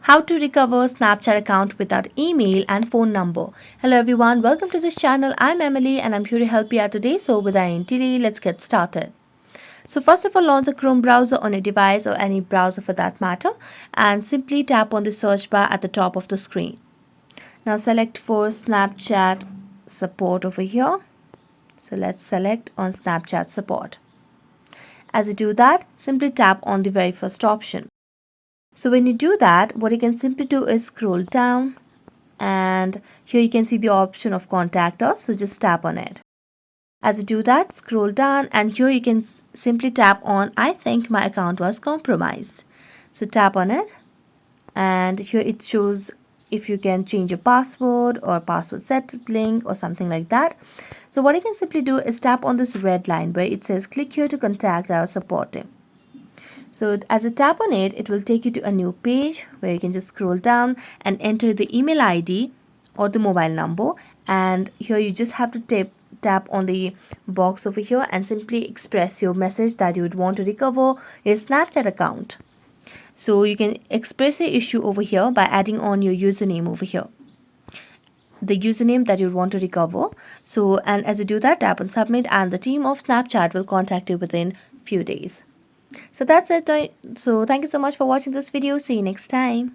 How to recover Snapchat account without email and phone number. Hello everyone, welcome to this channel. I'm Emily and I'm here to help you out today. So without any delay, let's get started. So first of all, launch the Chrome browser on your device or any browser for that matter and simply tap on the search bar at the top of the screen. Now select for Snapchat support over here. So let's select on Snapchat support. As you do that, simply tap on the very first option. So when you do that, what you can simply do is scroll down and here you can see the option of contact us. So just tap on it. As you do that, scroll down and here you can simply tap on I think my account was compromised. So tap on it and here it shows if you can change your password or password set link or something like that. So what you can simply do is tap on this red line where it says click here to contact our support team. So as you tap on it, it will take you to a new page where you can just scroll down and enter the email ID or the mobile number. And here you just have to tap on the box over here and simply express your message that you would want to recover your Snapchat account. So you can express the issue over here by adding on your username over here, the username that you want to recover. So, and as you do that, tap on submit and the team of Snapchat will contact you within few days. So that's it. So thank you so much for watching this video. See you next time.